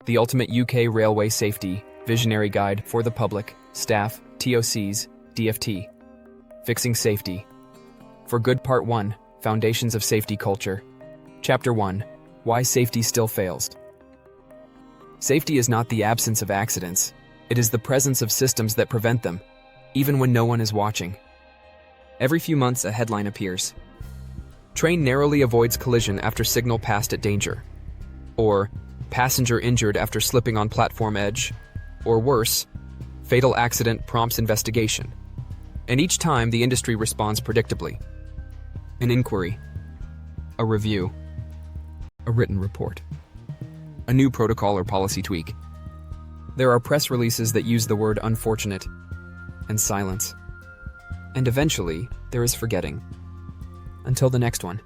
The Ultimate UK Railway Safety Visionary Guide for the Public, Staff, TOCs, DFT. Fixing Safety. For Good Part 1, Foundations of Safety Culture. Chapter 1, Why Safety Still Fails. Safety is not the absence of accidents. It is the presence of systems that prevent them, even when no one is watching. Every few months, a headline appears. Train narrowly avoids collision after signal passed at danger. Or, passenger injured after slipping on platform edge. Or worse, fatal accident prompts investigation. And each time, the industry responds predictably. An inquiry. A review. A written report. A new protocol or policy tweak. There are press releases that use the word unfortunate and silence. And eventually, there is forgetting. Until the next one.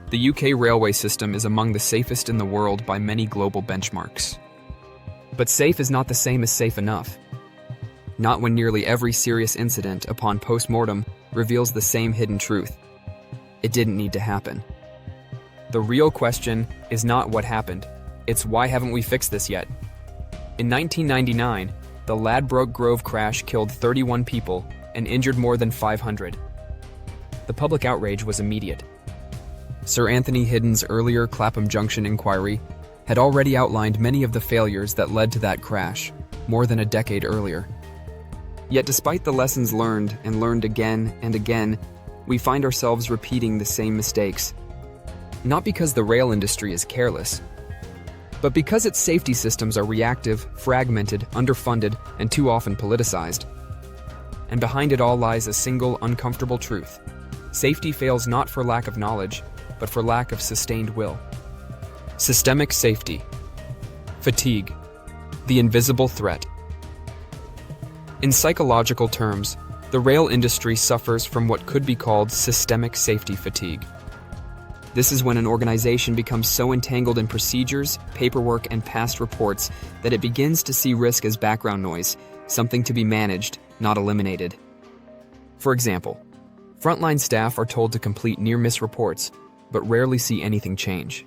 The UK railway system is among the safest in the world by many global benchmarks. But safe is not the same as safe enough. Not when nearly every serious incident upon post-mortem reveals the same hidden truth. It didn't need to happen. The real question is not what happened, it's why haven't we fixed this yet? In 1999, the Ladbroke Grove crash killed 31 people and injured more than 500. The public outrage was immediate. Sir Anthony Hidden's earlier Clapham Junction inquiry had already outlined many of the failures that led to that crash, more than a decade earlier. Yet despite the lessons learned and learned again and again, we find ourselves repeating the same mistakes. Not because the rail industry is careless, but because its safety systems are reactive, fragmented, underfunded, and too often politicized. And behind it all lies a single, uncomfortable truth. Safety fails not for lack of knowledge, but for lack of sustained will. Systemic safety. Fatigue. The invisible threat. In psychological terms, the rail industry suffers from what could be called systemic safety fatigue. This is when an organization becomes so entangled in procedures, paperwork, and past reports that it begins to see risk as background noise, something to be managed, not eliminated. For example, frontline staff are told to complete near-miss reports, but rarely see anything change.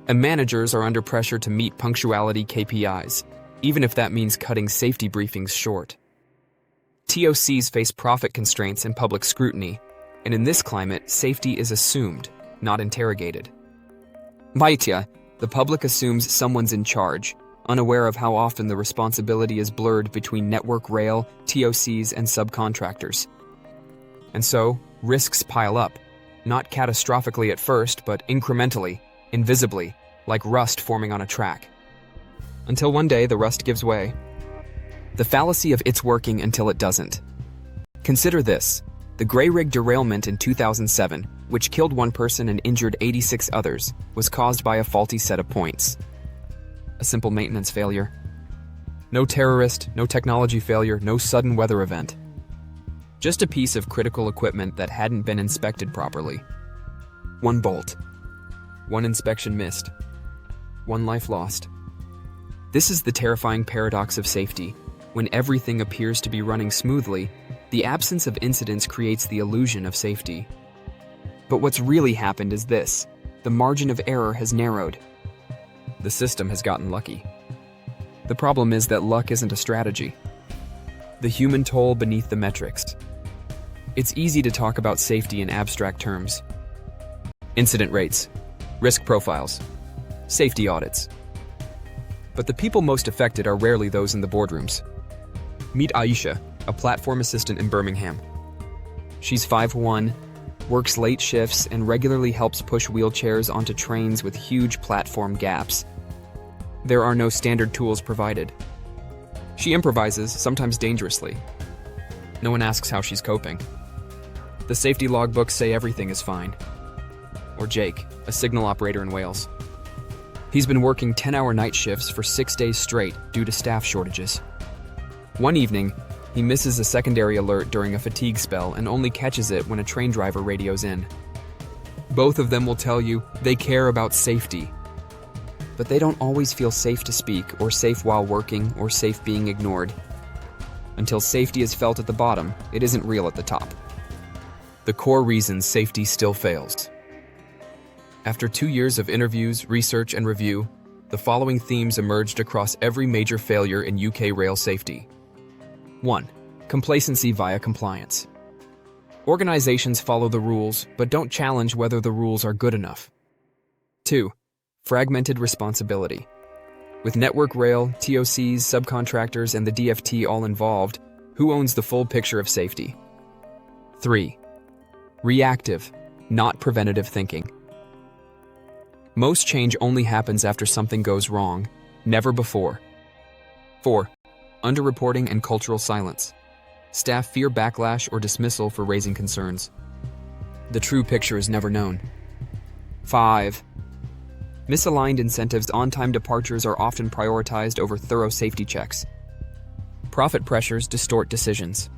And managers are under pressure to meet punctuality KPIs, even if that means cutting safety briefings short. TOCs face profit constraints and public scrutiny, and in this climate, safety is assumed, not interrogated. Maitya, the public assumes someone's in charge, unaware of how often the responsibility is blurred between network rail, TOCs, and subcontractors. And so, risks pile up, not catastrophically at first, but incrementally, invisibly, like rust forming on a track. Until one day the rust gives way. The fallacy of it's working until it doesn't. Consider this. The Grey Rig derailment in 2007, which killed one person and injured 86 others, was caused by a faulty set of points. A simple maintenance failure. No terrorist, no technology failure, no sudden weather event. Just a piece of critical equipment that hadn't been inspected properly. One bolt. One inspection missed. One life lost. This is the terrifying paradox of safety. When everything appears to be running smoothly, the absence of incidents creates the illusion of safety. But what's really happened is this. The margin of error has narrowed. The system has gotten lucky. The problem is that luck isn't a strategy. The human toll beneath the metrics. It's easy to talk about safety in abstract terms. Incident rates, risk profiles, safety audits. But the people most affected are rarely those in the boardrooms. Meet Aisha, a platform assistant in Birmingham. She's 5'1", works late shifts, and regularly helps push wheelchairs onto trains with huge platform gaps. There are no standard tools provided. She improvises, sometimes dangerously. No one asks how she's coping. The safety logbooks say everything is fine. Or Jake, a signal operator in Wales. He's been working 10-hour night shifts for 6 days straight due to staff shortages. One evening, he misses a secondary alert during a fatigue spell and only catches it when a train driver radios in. Both of them will tell you they care about safety. But they don't always feel safe to speak, or safe while working, or safe being ignored. Until safety is felt at the bottom, it isn't real at the top. The core reason safety still fails. After 2 years of interviews, research, and review, the following themes emerged across every major failure in UK rail safety. 1. Complacency via compliance. Organizations follow the rules, but don't challenge whether the rules are good enough. 2. Fragmented responsibility. With Network Rail, TOCs, subcontractors, and the DFT all involved, who owns the full picture of safety? 3. Reactive, not preventative thinking. Most change only happens after something goes wrong, never before. 4. Underreporting and cultural silence. Staff fear backlash or dismissal for raising concerns. The true picture is never known. 5. Misaligned incentives. On-time departures are often prioritized over thorough safety checks. Profit pressures distort decisions.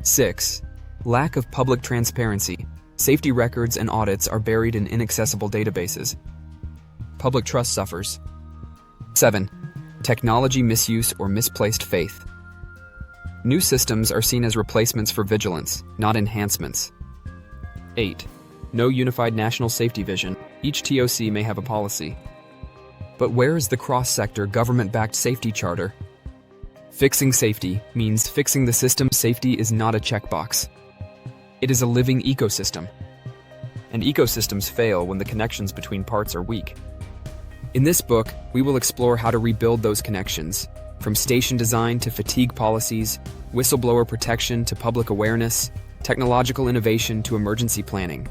6. Lack of public transparency. Safety records and audits are buried in inaccessible databases. Public trust suffers. 7. Technology misuse or misplaced faith. New systems are seen as replacements for vigilance, not enhancements. 8. No unified national safety vision. Each TOC may have a policy. But where is the cross-sector government-backed safety charter? Fixing safety means fixing the system. Safety is not a checkbox. It is a living ecosystem. And ecosystems fail when the connections between parts are weak. In this book, we will explore how to rebuild those connections, from station design to fatigue policies, whistleblower protection to public awareness, technological innovation to emergency planning.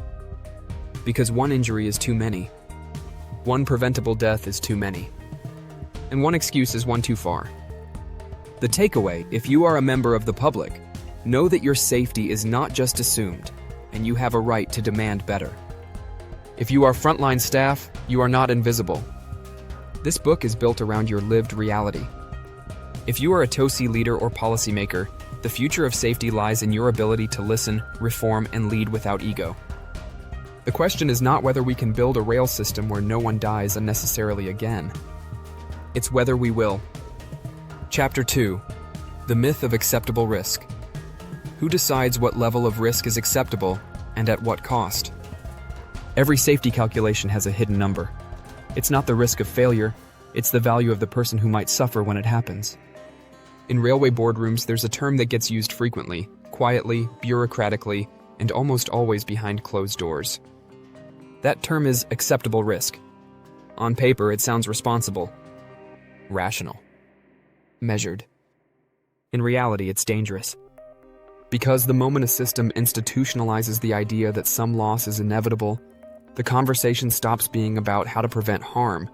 Because one injury is too many. One preventable death is too many. And one excuse is one too far. The takeaway, if you are a member of the public, know that your safety is not just assumed, and you have a right to demand better. If you are frontline staff, you are not invisible. This book is built around your lived reality. If you are a TOC leader or policymaker, the future of safety lies in your ability to listen, reform, and lead without ego. The question is not whether we can build a rail system where no one dies unnecessarily again. It's whether we will. Chapter 2. The Myth of Acceptable Risk. Who decides what level of risk is acceptable, and at what cost? Every safety calculation has a hidden number. It's not the risk of failure, it's the value of the person who might suffer when it happens. In railway boardrooms, there's a term that gets used frequently, quietly, bureaucratically, and almost always behind closed doors. That term is acceptable risk. On paper, it sounds responsible, rational, measured. In reality, it's dangerous. Because the moment a system institutionalizes the idea that some loss is inevitable, the conversation stops being about how to prevent harm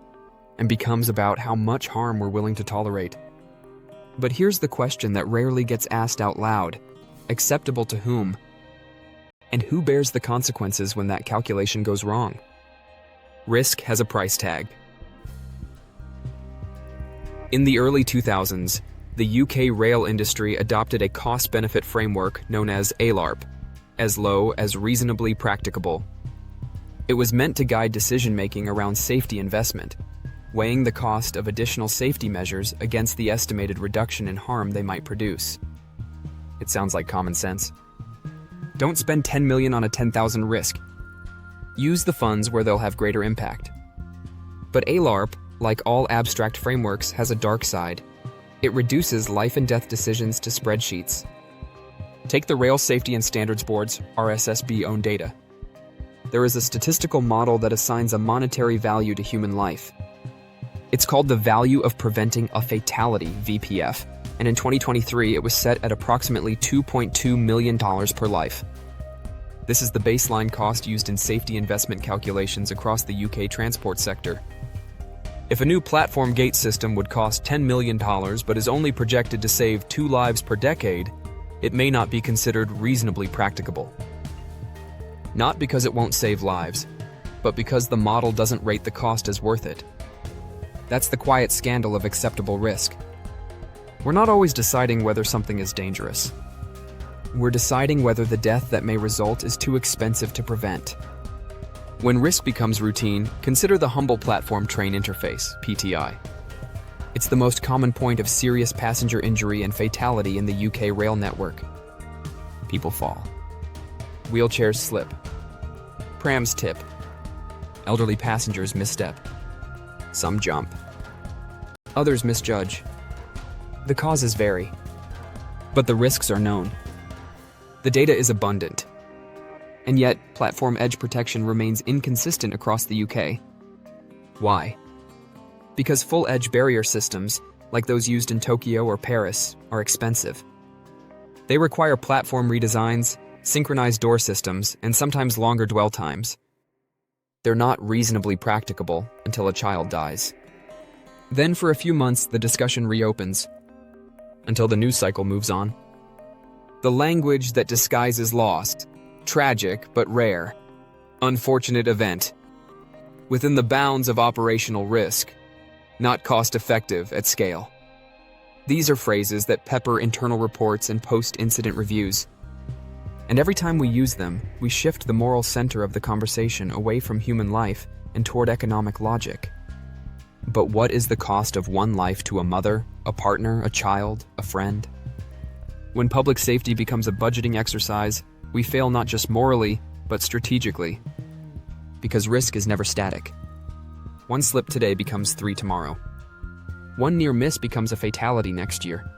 and becomes about how much harm we're willing to tolerate. But here's the question that rarely gets asked out loud: acceptable to whom? And who bears the consequences when that calculation goes wrong? Risk has a price tag. In the early 2000s, the UK rail industry adopted a cost-benefit framework known as ALARP, as low as reasonably practicable. It was meant to guide decision-making around safety investment, weighing the cost of additional safety measures against the estimated reduction in harm they might produce. It sounds like common sense. Don't spend $10 million on a $10,000 risk. Use the funds where they'll have greater impact. But ALARP, like all abstract frameworks, has a dark side. It reduces life and death decisions to spreadsheets. Take the Rail Safety and Standards Board's RSSB own data. There is a statistical model that assigns a monetary value to human life. It's called the Value of Preventing a Fatality, VPF, and in 2023 it was set at approximately $2.2 million per life. This is the baseline cost used in safety investment calculations across the UK transport sector. If a new platform gate system would cost $10 million but is only projected to save 2 lives per decade, it may not be considered reasonably practicable. Not because it won't save lives, but because the model doesn't rate the cost as worth it. That's the quiet scandal of acceptable risk. We're not always deciding whether something is dangerous. We're deciding whether the death that may result is too expensive to prevent. When risk becomes routine, consider the Humble Platform Train Interface, PTI. It's the most common point of serious passenger injury and fatality in the UK rail network. People fall. Wheelchairs slip. Prams tip. Elderly passengers misstep. some jump. Others misjudge. The causes vary, but the risks are known. The data is abundant, and yet platform edge protection remains inconsistent across the UK. Why? Because full edge barrier systems, like those used in Tokyo or Paris, are expensive. They require platform redesigns, synchronized door systems, and sometimes longer dwell times. They're not reasonably practicable until a child dies. Then for a few months, the discussion reopens, until the news cycle moves on. The language that disguises lost, tragic but rare, unfortunate event, within the bounds of operational risk, not cost-effective at scale. These are phrases that pepper internal reports and post-incident reviews. And every time we use them, we shift the moral center of the conversation away from human life and toward economic logic. But what is the cost of one life to a mother, a partner, a child, a friend? When public safety becomes a budgeting exercise, we fail not just morally, but strategically. Because risk is never static. One slip today becomes 3 tomorrow. One near miss becomes a fatality next year.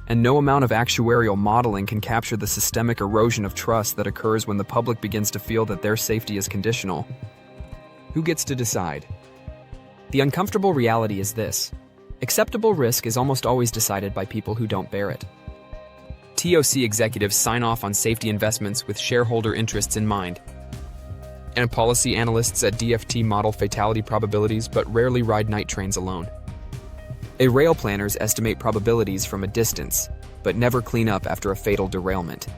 And no amount of actuarial modeling can capture the systemic erosion of trust that occurs when the public begins to feel that their safety is conditional. Who gets to decide? The uncomfortable reality is this: acceptable risk is almost always decided by people who don't bear it. TOC executives sign off on safety investments with shareholder interests in mind. And policy analysts at DFT model fatality probabilities but rarely ride night trains alone. Rail planners estimate probabilities from a distance, but never clean up after a fatal derailment.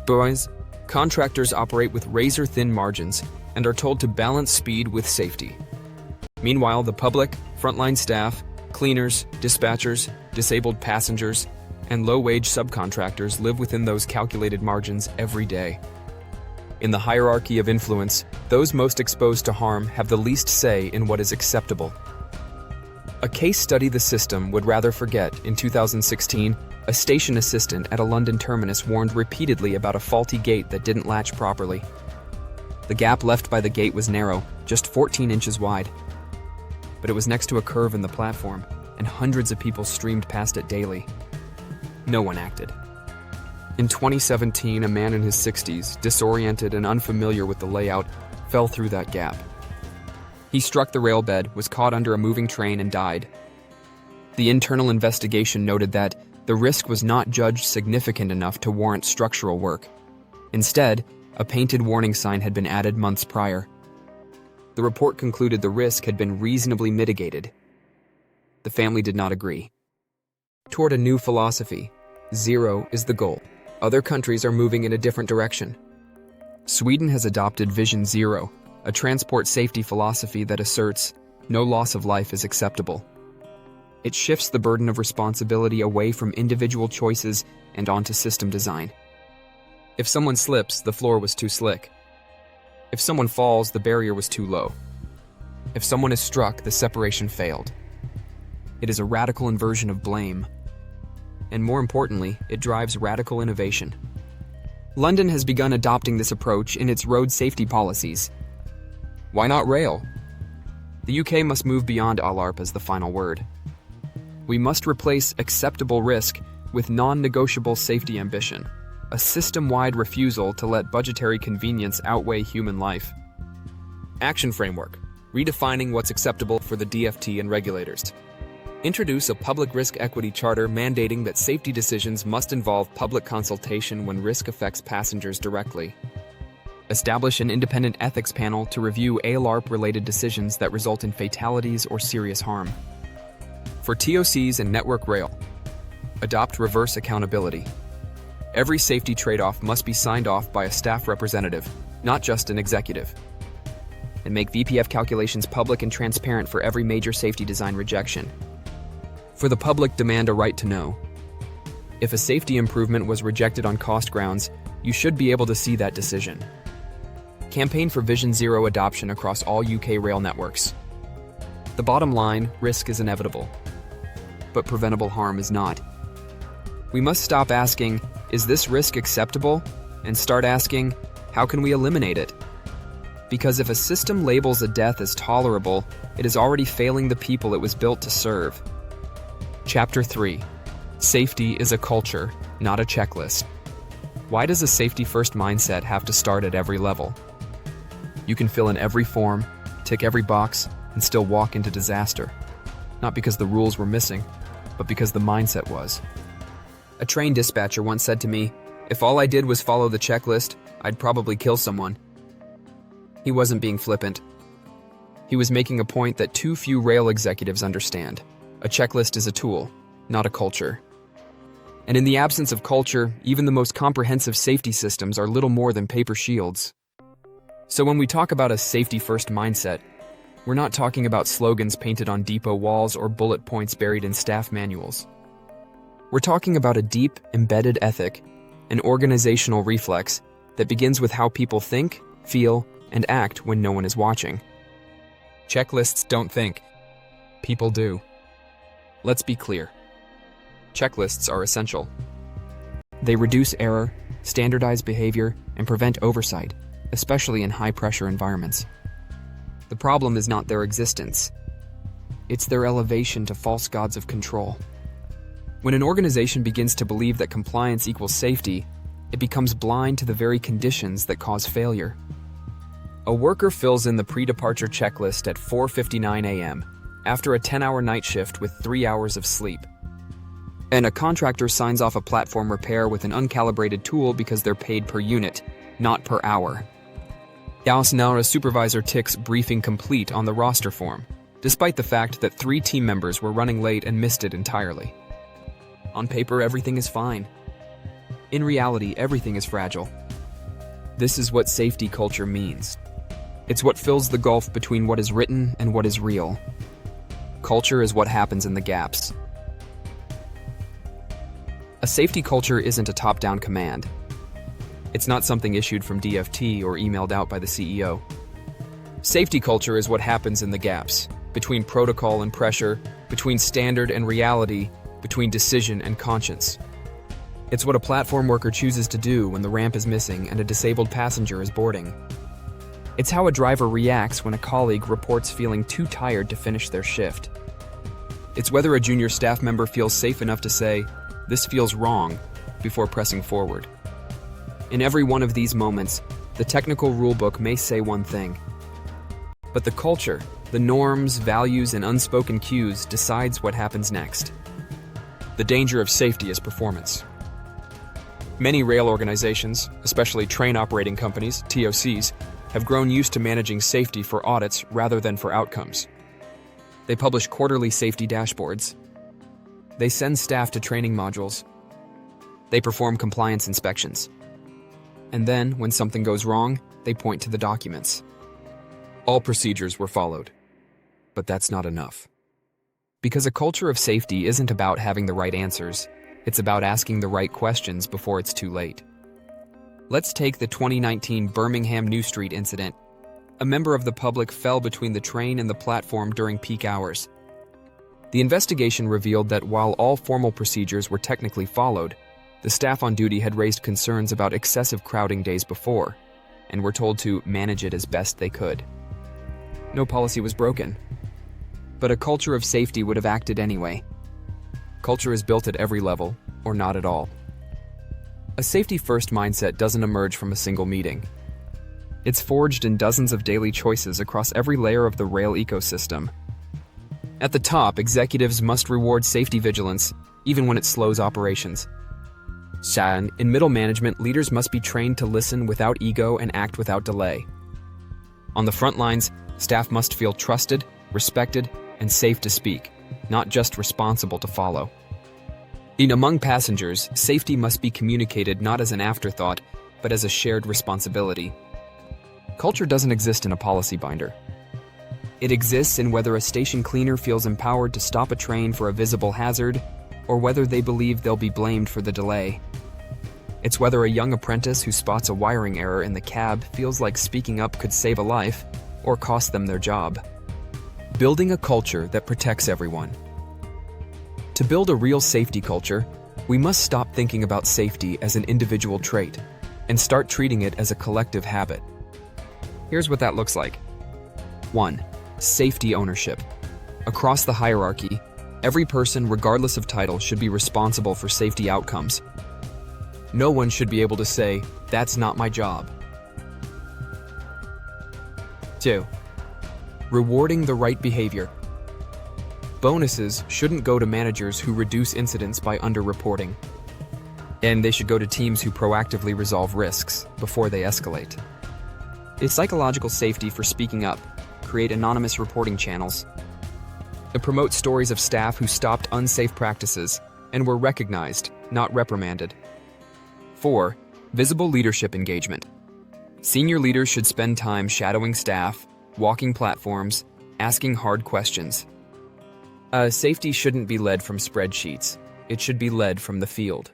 Boys, contractors operate with razor-thin margins and are told to balance speed with safety. Meanwhile, the public, frontline staff, cleaners, dispatchers, disabled passengers, and low-wage subcontractors live within those calculated margins every day. In the hierarchy of influence, those most exposed to harm have the least say in what is acceptable. A case study the system would rather forget. In 2016, a station assistant at a London terminus warned repeatedly about a faulty gate that didn't latch properly. The gap left by the gate was narrow, just 14 inches wide. But it was next to a curve in the platform, and hundreds of people streamed past it daily. No one acted. In 2017, a man in his 60s, disoriented and unfamiliar with the layout, fell through that gap. He struck the rail bed, was caught under a moving train, and died. The internal investigation noted that the risk was not judged significant enough to warrant structural work. Instead, a painted warning sign had been added months prior. The report concluded the risk had been reasonably mitigated. The family did not agree. Toward a new philosophy, zero is the goal. Other countries are moving in a different direction. Sweden has adopted Vision Zero, a transport safety philosophy that asserts no loss of life is acceptable. It shifts the burden of responsibility away from individual choices and onto system design. If someone slips, the floor was too slick. If someone falls, the barrier was too low. If someone is struck, the separation failed. It is a radical inversion of blame. And more importantly, it drives radical innovation. London has begun adopting this approach in its road safety policies. Why not rail? The UK must move beyond ALARP as the final word. We must replace acceptable risk with non-negotiable safety ambition, a system-wide refusal to let budgetary convenience outweigh human life. Action framework: redefining what's acceptable for the DFT and regulators. Introduce a public risk equity charter mandating that safety decisions must involve public consultation when risk affects passengers directly. Establish an independent ethics panel to review ALARP-related decisions that result in fatalities or serious harm. For TOCs and Network Rail, adopt reverse accountability. Every safety trade-off must be signed off by a staff representative, not just an executive. And make VPF calculations public and transparent for every major safety design rejection. For the public, demand a right to know. If a safety improvement was rejected on cost grounds, you should be able to see that decision. Campaign for Vision Zero adoption across all UK rail networks. The bottom line, risk is inevitable, but preventable harm is not. We must stop asking, is this risk acceptable? And start asking, how can we eliminate it? Because if a system labels a death as tolerable, it is already failing the people it was built to serve. Chapter 3. Safety is a culture, not a checklist. Why does a safety-first mindset have to start at every level? You can fill in every form, tick every box, and still walk into disaster. Not because the rules were missing, but because the mindset was. A train dispatcher once said to me, "If all I did was follow the checklist, I'd probably kill someone." He wasn't being flippant. He was making a point that too few rail executives understand. A checklist is a tool, not a culture. And in the absence of culture, even the most comprehensive safety systems are little more than paper shields. So when we talk about a safety-first mindset, we're not talking about slogans painted on depot walls or bullet points buried in staff manuals. We're talking about a deep, embedded ethic, an organizational reflex that begins with how people think, feel, and act when no one is watching. Checklists don't think. People do. Let's be clear. Checklists are essential. They reduce error, standardize behavior, and prevent oversight, especially in high-pressure environments. The problem is not their existence. It's their elevation to false gods of control. When an organization begins to believe that compliance equals safety, it becomes blind to the very conditions that cause failure. A worker fills in the pre-departure checklist at 4:59 a.m. after a 10-hour night shift with 3 hours of sleep. And a contractor signs off a platform repair with an uncalibrated tool because they're paid per unit, not per hour. Now a supervisor ticks briefing complete on the roster form, despite the fact that 3 team members were running late and missed it entirely. On paper, everything is fine. In reality, everything is fragile. This is what safety culture means. It's what fills the gulf between what is written and what is real. Culture is what happens in the gaps. A safety culture isn't a top-down command. It's not something issued from DFT or emailed out by the CEO. Safety culture is what happens in the gaps, between protocol and pressure, between standard and reality, between decision and conscience. It's what a platform worker chooses to do when the ramp is missing and a disabled passenger is boarding. It's how a driver reacts when a colleague reports feeling too tired to finish their shift. It's whether a junior staff member feels safe enough to say, "This feels wrong," before pressing forward. In every one of these moments, the technical rulebook may say one thing. But the culture, the norms, values, and unspoken cues decides what happens next. The danger of safety is performance. Many rail organizations, especially train operating companies, TOCs, have grown used to managing safety for audits rather than for outcomes. They publish quarterly safety dashboards. They send staff to training modules. They perform compliance inspections. And then, when something goes wrong, they point to the documents. All procedures were followed. But that's not enough. Because a culture of safety isn't about having the right answers. It's about asking the right questions before it's too late. Let's take the 2019 Birmingham New Street incident. A member of the public fell between the train and the platform during peak hours. The investigation revealed that while all formal procedures were technically followed, the staff on duty had raised concerns about excessive crowding days before, and were told to manage it as best they could. No policy was broken, but a culture of safety would have acted anyway. Culture is built at every level, or not at all. A safety-first mindset doesn't emerge from a single meeting. It's forged in dozens of daily choices across every layer of the rail ecosystem. At the top, executives must reward safety vigilance, even when it slows operations. In middle management, leaders must be trained to listen without ego and act without delay. On the front lines, staff must feel trusted, respected, and safe to speak, not just responsible to follow. Among passengers, safety must be communicated not as an afterthought, but as a shared responsibility. Culture doesn't exist in a policy binder. It exists in whether a station cleaner feels empowered to stop a train for a visible hazard, or whether they believe they'll be blamed for the delay. It's whether a young apprentice who spots a wiring error in the cab feels like speaking up could save a life, or cost them their job. Building a culture that protects everyone. To build a real safety culture, we must stop thinking about safety as an individual trait and start treating it as a collective habit. Here's what that looks like. 1. Safety ownership. Across the hierarchy, every person, regardless of title, should be responsible for safety outcomes. No one should be able to say, "That's not my job." 2. Rewarding the right behavior. Bonuses shouldn't go to managers who reduce incidents by underreporting. And they should go to teams who proactively resolve risks before they escalate. It's psychological safety for speaking up, create anonymous reporting channels. To promote stories of staff who stopped unsafe practices and were recognized, not reprimanded. 4. Visible leadership engagement. Senior leaders should spend time shadowing staff, walking platforms, asking hard questions. Safety shouldn't be led from spreadsheets. It should be led from the field.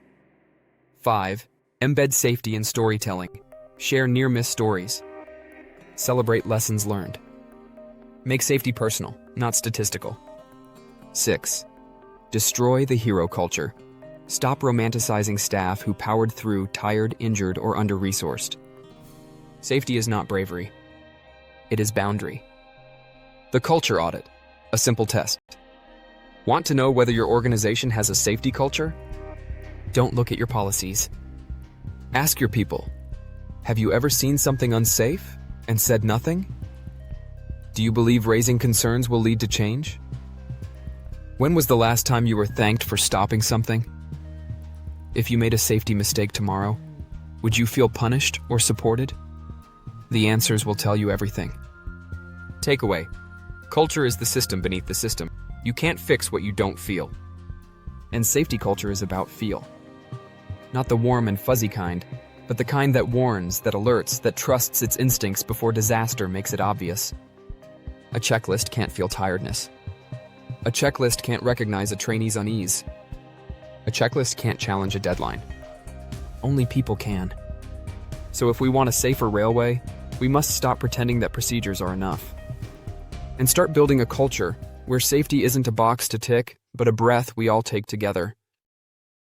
5. Embed safety in storytelling. Share near-miss stories. Celebrate lessons learned. Make safety personal, not statistical. 6. Destroy the hero culture. Stop romanticizing staff who powered through tired, injured, or under-resourced. Safety is not bravery. It is boundary. The culture audit. A simple test. Want to know whether your organization has a safety culture? Don't look at your policies. Ask your people, have you ever seen something unsafe and said nothing? Do you believe raising concerns will lead to change? When was the last time you were thanked for stopping something? If you made a safety mistake tomorrow, would you feel punished or supported? The answers will tell you everything. Takeaway: culture is the system beneath the system. You can't fix what you don't feel. And safety culture is about feel. Not the warm and fuzzy kind, but the kind that warns, that alerts, that trusts its instincts before disaster makes it obvious. A checklist can't feel tiredness. A checklist can't recognize a trainee's unease. A checklist can't challenge a deadline. Only people can. So if we want a safer railway, we must stop pretending that procedures are enough. And start building a culture where safety isn't a box to tick, but a breath we all take together.